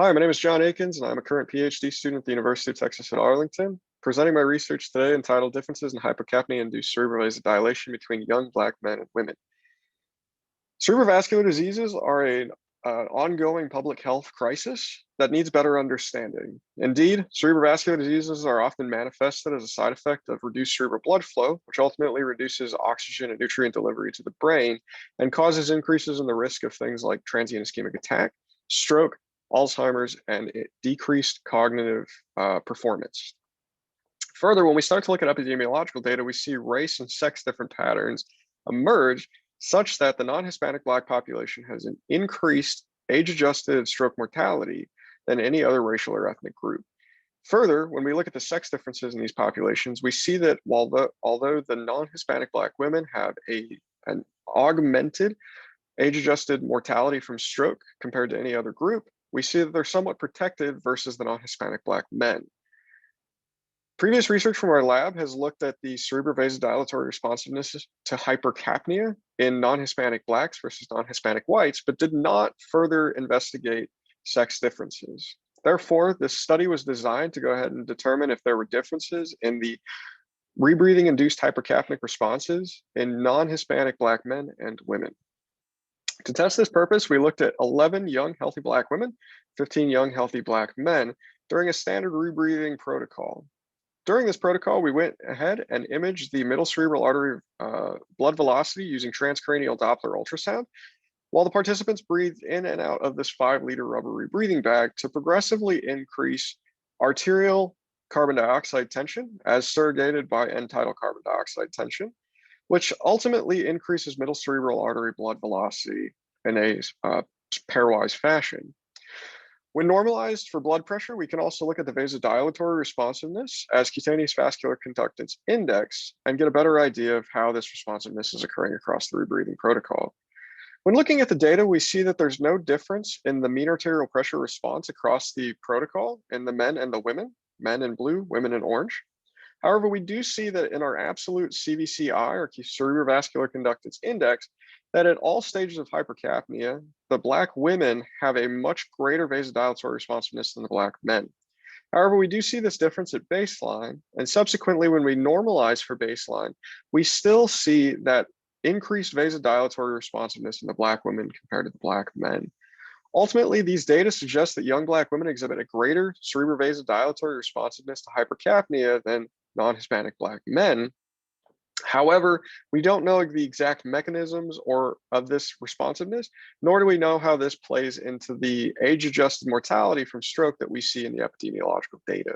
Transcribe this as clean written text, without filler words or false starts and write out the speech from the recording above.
Hi, my name is John Akins, and I'm a current PhD student at the University of Texas at Arlington, presenting my research today entitled Differences in Hypercapnia-Induced Cerebral Vasodilation Between Young Black Men and Women. Cerebrovascular diseases are an ongoing public health crisis that needs better understanding. Indeed, cerebrovascular diseases are often manifested as a side effect of reduced cerebral blood flow, which ultimately reduces oxygen and nutrient delivery to the brain and causes increases in the risk of things like transient ischemic attack, stroke, Alzheimer's, and decreased cognitive performance. Further, when we start to look at epidemiological data, we see race and sex different patterns emerge such that the non-Hispanic Black population has an increased age-adjusted stroke mortality than any other racial or ethnic group. Further, when we look at the sex differences in these populations, we see that although the non-Hispanic Black women have an augmented age-adjusted mortality from stroke compared to any other group, we see that they're somewhat protected versus the non-Hispanic Black men. Previous research from our lab has looked at the cerebral vasodilatory responsiveness to hypercapnia in non-Hispanic Blacks versus non-Hispanic whites, but did not further investigate sex differences. Therefore, this study was designed to go ahead and determine if there were differences in the rebreathing-induced hypercapnic responses in non-Hispanic Black men and women. To test this purpose, we looked at 11 young healthy Black women, 15 young healthy Black men during a standard rebreathing protocol. During this protocol, we went ahead and imaged the middle cerebral artery blood velocity using transcranial Doppler ultrasound, while the participants breathed in and out of this 5-liter rubber rebreathing bag to progressively increase arterial carbon dioxide tension as surrogated by end-tidal carbon dioxide tension, which ultimately increases middle cerebral artery blood velocity in a pairwise fashion. When normalized for blood pressure, we can also look at the vasodilatory responsiveness as cutaneous vascular conductance index and get a better idea of how this responsiveness is occurring across the rebreathing protocol. When looking at the data, we see that there's no difference in the mean arterial pressure response across the protocol in the men and the women, men in blue, women in orange. However, we do see that in our absolute CVCI, or cerebrovascular conductance index, that at all stages of hypercapnia, the Black women have a much greater vasodilatory responsiveness than the Black men. However, we do see this difference at baseline, and subsequently when we normalize for baseline, we still see that increased vasodilatory responsiveness in the Black women compared to the Black men. Ultimately, these data suggest that young Black women exhibit a greater cerebral vasodilatory responsiveness to hypercapnia than non-Hispanic Black men. However, we don't know the exact mechanisms of this responsiveness, nor do we know how this plays into the age-adjusted mortality from stroke that we see in the epidemiological data.